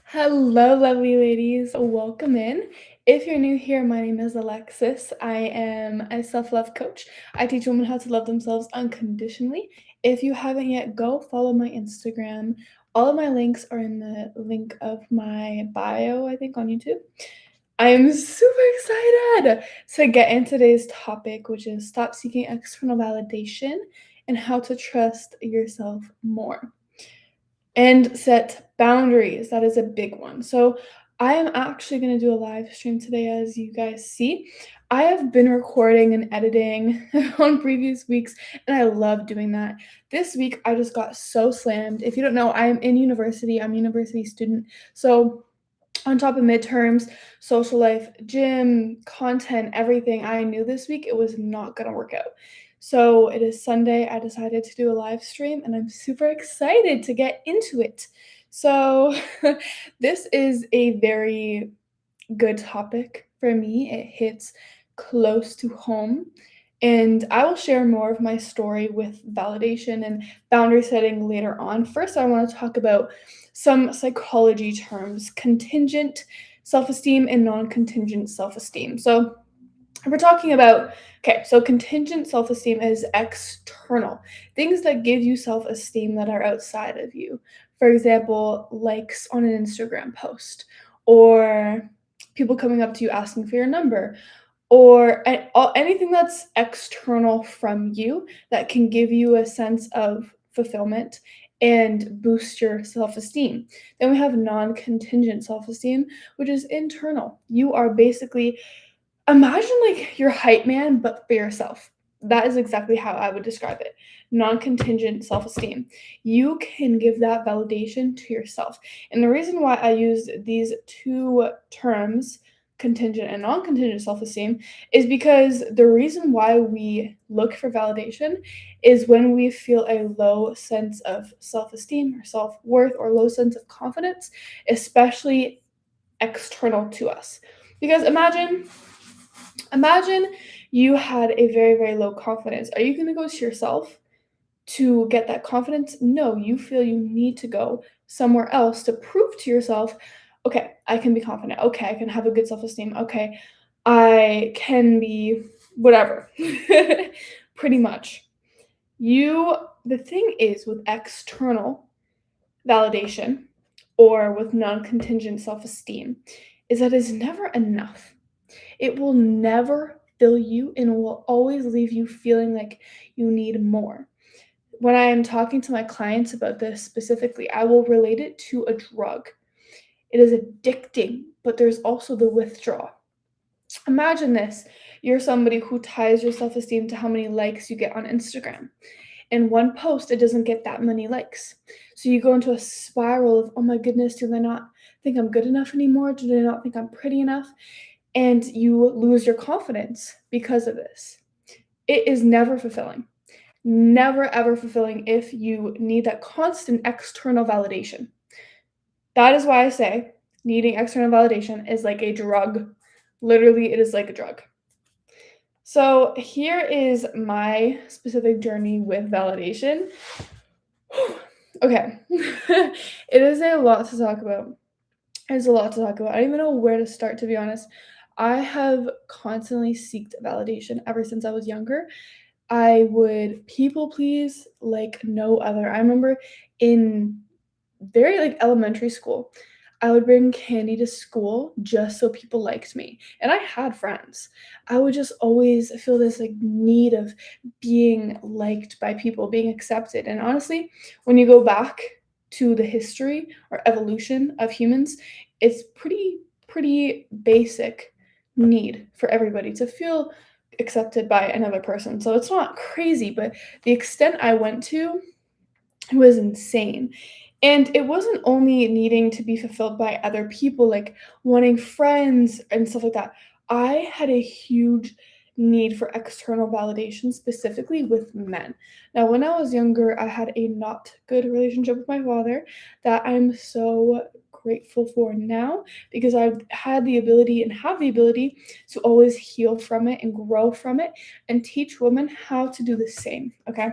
Hello, lovely ladies. Welcome in. If you're new here, my name is Alexis. I am a self love coach. I teach women how to love themselves unconditionally. If you haven't yet, go follow my Instagram. All of my links are in the link of my bio, I think, on YouTube. I am super excited to get into today's topic, which is stop seeking external validation and how to trust yourself more and set boundaries. That is a big one. So, I am actually going to do a live stream today, as you guys see. I have been recording and editing on previous weeks, and I love doing that. This week, I just got so slammed. If you don't know, I'm in university, I'm a university student. So, on top of midterms, social life, gym, content, everything, I knew this week it was not going to work out. So it is Sunday. I decided to do a live stream and I'm super excited to get into it. So this is a very good topic for me. It hits close to home. And I will share more of my story with validation and boundary setting later on. First, I want to talk about some psychology terms: contingent self esteem and non contingent self esteem. So, we're talking about, okay, so contingent self esteem is external, things that give you self esteem that are outside of you. For example, likes on an Instagram post, or people coming up to you asking for your number, or anything that's external from you that can give you a sense of fulfillment and boost your self esteem. Then we have non contingent self esteem, which is internal. You are basically, imagine like your hype man, but for yourself. That is exactly how I would describe it. Non contingent self esteem. You can give that validation to yourself. And the reason why I use these two terms, contingent and non contingent self esteem, is because the reason why we look for validation is when we feel a low sense of self esteem or self worth or low sense of confidence, especially external to us. Because imagine you had a very, very low confidence. Are you going to go to yourself to get that confidence? No, you feel you need to go somewhere else to prove to yourself, okay, I can be confident. Okay, I can have a good self esteem. Okay, I can be whatever. Pretty much. The thing is with external validation or with non contingent self esteem is that it's never enough. It will never fill you and will always leave you feeling like you need more. When I am talking to my clients about this specifically, I will relate it to a drug. It is addicting, but there's also the withdrawal. Imagine this: you're somebody who ties your self esteem to how many likes you get on Instagram. In one post, it doesn't get that many likes. So you go into a spiral of, oh my goodness, do they not think I'm good enough anymore? Do they not think I'm pretty enough? And you lose your confidence because of this. It is never fulfilling. Never ever fulfilling if you need that constant external validation. That is why I say needing external validation is like a drug. Literally, it is like a drug. So, here is my specific journey with validation. Okay. It is a lot to talk about. There's a lot to talk about. I don't even know where to start, to be honest. I have constantly sought validation ever since I was younger. I would people please like no other. I remember in very like elementary school, I would bring candy to school just so people liked me. And I had friends. I would just always feel this like need of being liked by people, being accepted. And honestly, when you go back to the history or evolution of humans, it's pretty basic need for everybody to feel accepted by another person. So it's not crazy, but the extent I went to was insane. And it wasn't only needing to be fulfilled by other people, like wanting friends and stuff like that. I had a huge need for external validation, specifically with men. Now, when I was younger, I had a not good relationship with my father that I'm so grateful for now because I've had the ability and have the ability to always heal from it and grow from it and teach women how to do the same. Okay.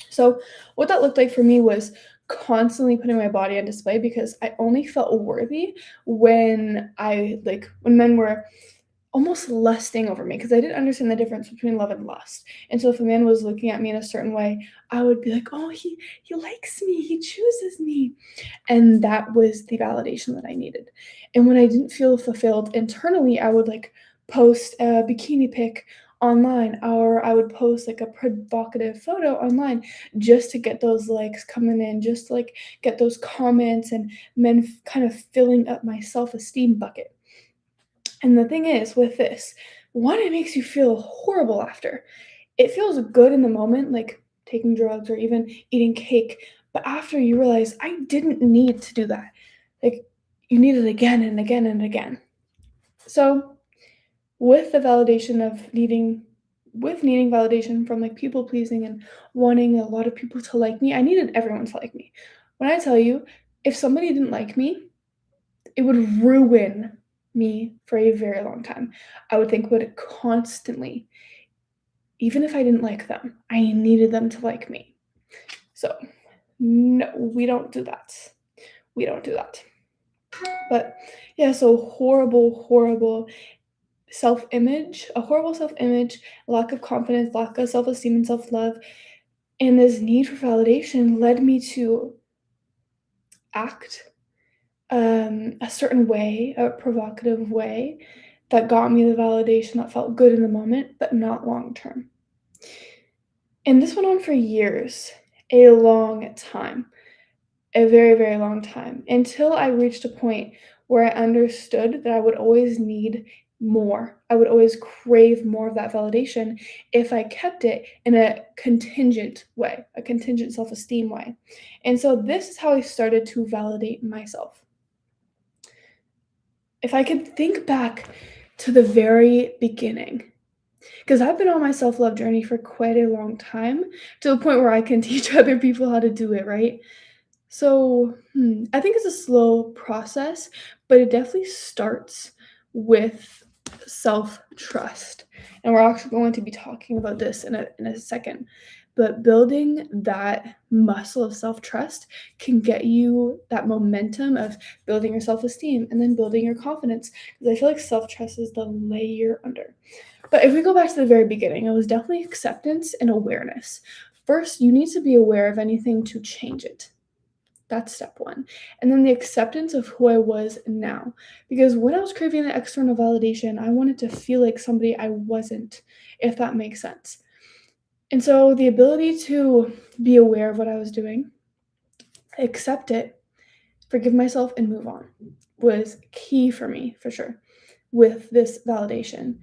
So, what that looked like for me was constantly putting my body on display because I only felt worthy when when men were almost lusting over me because I didn't understand the difference between love and lust. And so if a man was looking at me in a certain way, I would be like, "Oh, he likes me. He chooses me." And that was the validation that I needed. And when I didn't feel fulfilled internally, I would like post a bikini pic online, or I would post like a provocative photo online just to get those likes coming in, just to like get those comments and men kind of filling up my self-esteem bucket. And the thing is with this, one, it makes you feel horrible after. It feels good in the moment, like taking drugs or even eating cake, but after you realize, "I didn't need to do that." Like, you need it again and again and again. So, with the validation of needing validation from, like, people pleasing and wanting a lot of people to like me, I needed everyone to like me. When I tell you, if somebody didn't like me, it would ruin me for a very long time. I would think about it constantly. Even if I didn't like them, I needed them to like me. So, no, we don't do that. We don't do that. But yeah, so horrible self-image, a horrible self-image, lack of confidence, lack of self-esteem and self-love, and this need for validation led me to act a certain way, a provocative way that got me the validation that felt good in the moment, but not long term. And this went on for years, a long time. A very, very long time until I reached a point where I understood that I would always need more. I would always crave more of that validation if I kept it in a contingent way, a contingent self esteem way. And so this is how I started to validate myself. If I could think back to the very beginning, because I've been on my self love journey for quite a long time to the point where I can teach other people how to do it, right? So, I think it's a slow process, but it definitely starts with self-trust, and we're actually going to be talking about this in a second. But building that muscle of self-trust can get you that momentum of building your self-esteem and then building your confidence, because I feel like self-trust is the layer under. But if we go back to the very beginning, it was definitely acceptance and awareness. First, you need to be aware of anything to change it. That's step one. And then the acceptance of who I was now. Because when I was craving the external validation, I wanted to feel like somebody I wasn't, if that makes sense. And so the ability to be aware of what I was doing, accept it, forgive myself, and move on was key for me, for sure, with this validation.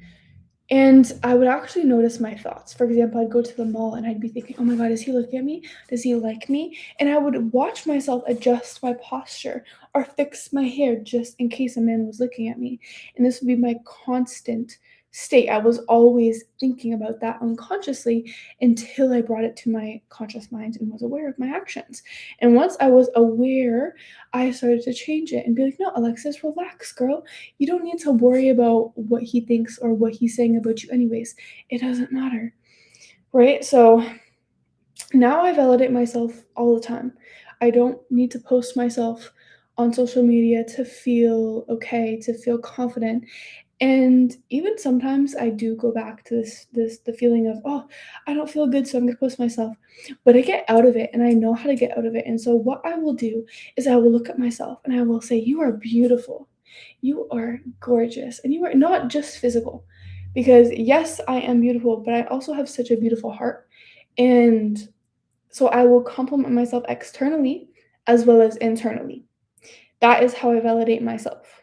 And I would actually notice my thoughts. For example, I'd go to the mall and I'd be thinking, "Oh my god, is he looking at me? Does he like me?" And I would watch myself adjust my posture or fix my hair just in case a man was looking at me. And this would be my constant state. I was always thinking about that unconsciously until I brought it to my conscious mind and was aware of my actions. And once I was aware, I started to change it and be like, "No, Alexis, relax, girl. You don't need to worry about what he thinks or what he's saying about you anyways. It doesn't matter." Right? So now I validate myself all the time. I don't need to post myself on social media to feel okay, to feel confident. And even sometimes I do go back to this the feeling of, "Oh, I don't feel good, so I'm gonna post myself." But I get out of it and I know how to get out of it. And so what I will do is I will look at myself and I will say, "You are beautiful. You are gorgeous." And you are not just physical. Because yes, I am beautiful, but I also have such a beautiful heart. And so I will compliment myself externally as well as internally. That is how I validate myself.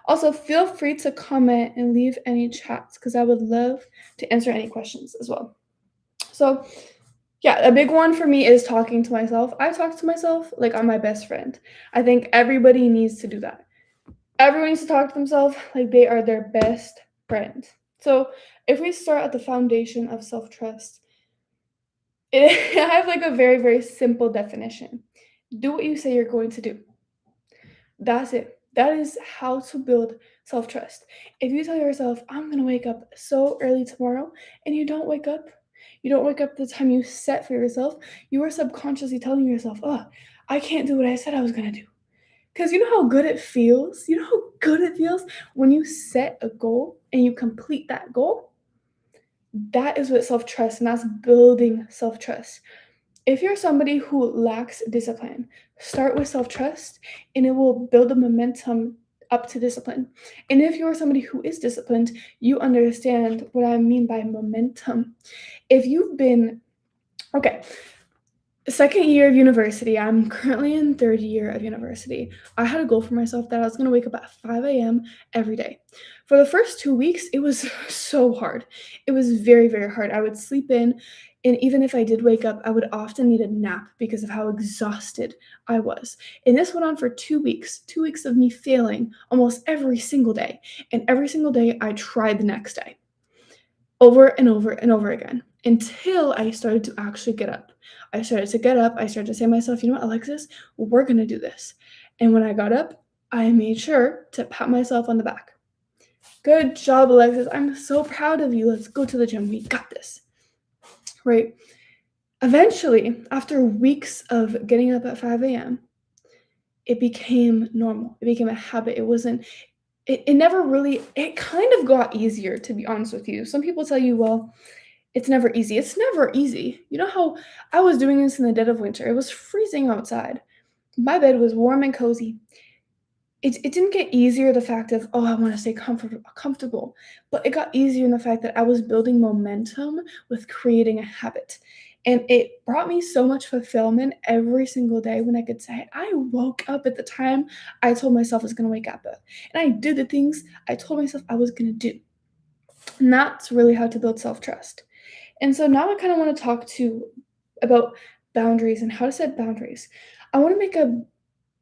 Also, feel free to comment and leave any chats because I would love to answer any questions as well. So, yeah, a big one for me is talking to myself. I talk to myself like I'm my best friend. I think everybody needs to do that. Everyone needs to talk to themselves like they are their best friend. So, if we start at the foundation of self trust, I have like a very, very simple definition. Do what you say you're going to do. That's it. That is how to build self trust. If you tell yourself, "I'm going to wake up so early tomorrow," and you don't wake up, You don't wake up the time you set for yourself. You are subconsciously telling yourself, oh, I can't do what I said I was going to do. Because you know how good it feels? You know how good it feels when you set a goal and you complete that goal? That is what self trust, and that's building self trust. If you're somebody who lacks discipline, start with self trust and it will build a momentum up to discipline. And if you're somebody who is disciplined, you understand what I mean by momentum. If you've been, okay, second year of university, I'm currently in third year of university. I had a goal for myself that I was going to wake up at 5 a.m. every day. For the first 2 weeks, it was so hard. It was very, very hard. I would sleep in, and even if I did wake up, I would often need a nap because of how exhausted I was. And this went on for 2 weeks, 2 weeks of me failing almost every single day. And every single day, I tried the next day over and over and over again until I started to actually get up. I started to get up. I started to say to myself, you know what, Alexis, we're going to do this. And when I got up, I made sure to pat myself on the back. Good job, Alexis. I'm so proud of you. Let's go to the gym. We got this. Right? Eventually, after weeks of getting up at 5 a.m., it became normal. It became a habit. It never really, it kind of got easier, to be honest with you. Some people tell you, well, it's never easy. It's never easy. You know how I was doing this in the dead of winter? It was freezing outside. My bed was warm and cozy. It didn't get easier the fact of, oh, I want to stay comfortable, but it got easier in the fact that I was building momentum with creating a habit. And it brought me so much fulfillment every single day when I could say, I woke up at the time I told myself I was going to wake up at. And I did the things I told myself I was going to do. And that's really how to build self trust. And so now I kind of want to talk to about boundaries and how to set boundaries. I want to make a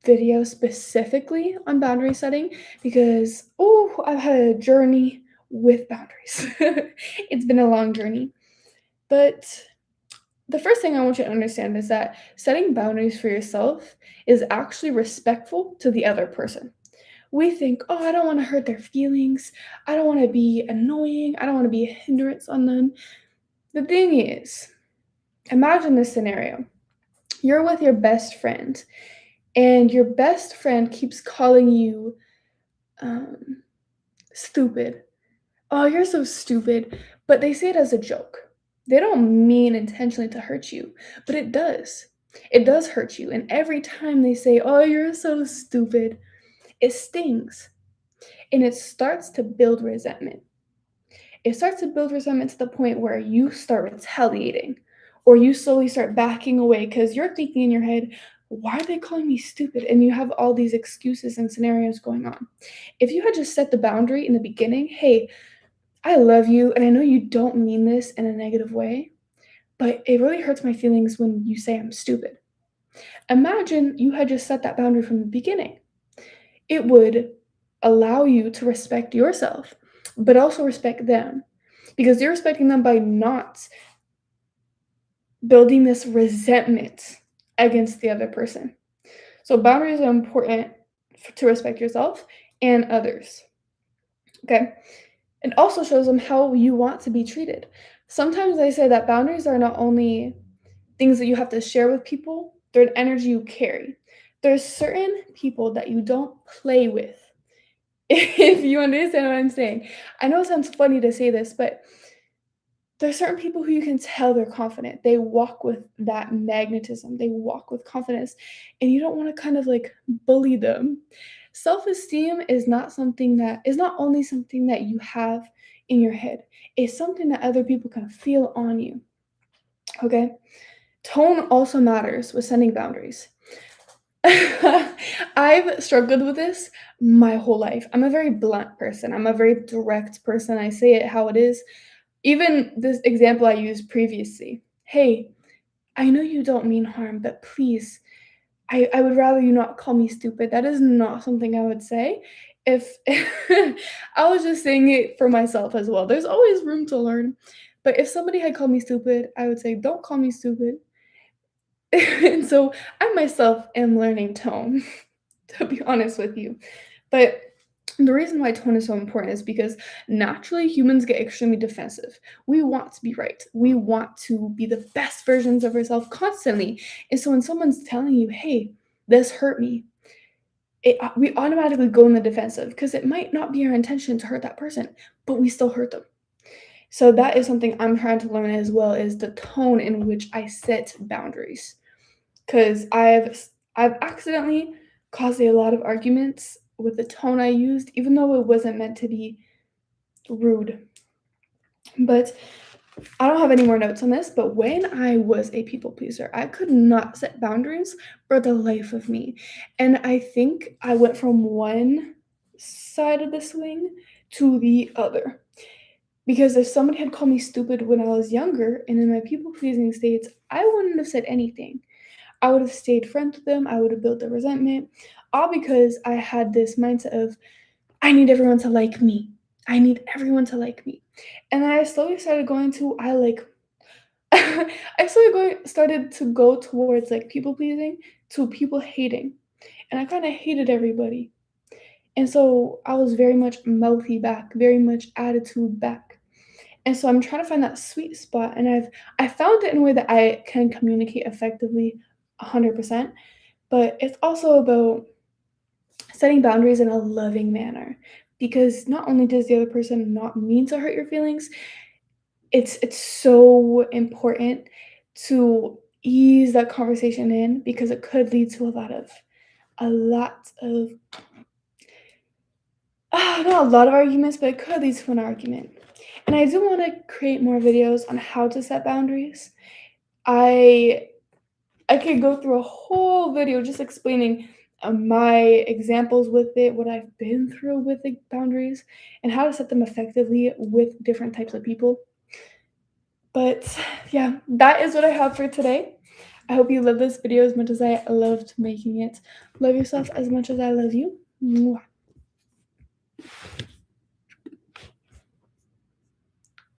video specifically on boundary setting because I've had a journey with boundaries. It's been a long journey. But the first thing I want you to understand is that setting boundaries for yourself is actually respectful to the other person. We think, oh, I don't want to hurt their feelings. I don't want to be annoying. I don't want to be a hindrance on them. The thing is, imagine this scenario. You're with your best friend, and your best friend keeps calling you stupid. Oh, you're so stupid. But they say it as a joke. They don't mean intentionally to hurt you, but it does. It does hurt you. And every time they say, oh, you're so stupid, it stings. And it starts to build resentment. It starts to build resentment to the point where you start retaliating or you slowly start backing away because you're thinking in your head, why are they calling me stupid? And you have all these excuses and scenarios going on. If you had just set the boundary in the beginning, hey, I love you and I know you don't mean this in a negative way, but it really hurts my feelings when you say I'm stupid. Imagine you had just set that boundary from the beginning. It would allow you to respect yourself, but also respect them because you're respecting them by not building this resentment against the other person. So boundaries are important to respect yourself and others. Okay. It also shows them how you want to be treated. Sometimes I say that boundaries are not only things that you have to share with people, they're an energy you carry. There's certain people that you don't play with. If you understand what I'm saying. I know it sounds funny to say this, but there's certain people who you can tell they're confident. They walk with that magnetism. They walk with confidence, and you don't want to kind of like bully them. Self-esteem is not only something that you have in your head. It's something that other people can feel on you. Okay? Tone also matters with setting boundaries. I've struggled with this my whole life. I'm a very blunt person. I'm a very direct person. I say it how it is. Even this example I used previously. Hey, I know you don't mean harm, but please, I would rather you not call me stupid. That is not something I would say if I was just saying it for myself as well. There's always room to learn. But if somebody had called me stupid, I would say, don't call me stupid. And so I myself am learning tone, to be honest with you. But The reason why tone is so important is because naturally humans get extremely defensive. We want to be right. We want to be the best versions of ourselves constantly. And so when someone's telling you, "Hey, this hurt me," we automatically go in the defensive because it might not be our intention to hurt that person, but we still hurt them. So that is something I'm trying to learn as well, is the tone in which I set boundaries. Because I've accidentally caused a lot of arguments with the tone I used, even though it wasn't meant to be rude. But I don't have any more notes on this, but when I was a people pleaser, I could not set boundaries for the life of me. And I think I went from one side of the swing to the other. Because if somebody had called me stupid when I was younger and in my people pleasing states, I wouldn't have said anything. I would have stayed friends with them. I would have built the resentment, all because I had this mindset of, I need everyone to like me. I need everyone to like me. And then I slowly started going to, I like, started to go towards like people pleasing to people hating. And I kind of hated everybody. And so I was very much mouthy back, very much attitude back. And so I'm trying to find that sweet spot, and I found it in a way that I can communicate effectively 100%, but it's also about setting boundaries in a loving manner, because not only does the other person not mean to hurt your feelings, it's so important to ease that conversation in because it could lead to a lot of not a lot of arguments, but it could lead to an argument. And I do wanna create more videos on how to set boundaries. I I could go through a whole video just explaining, my examples with it, what I've been through with the boundaries, and how to set them effectively with different types of people. But yeah, that is what I have for today. I hope you love this video as much as I loved making it. Love yourself as much as I love you. Mwah.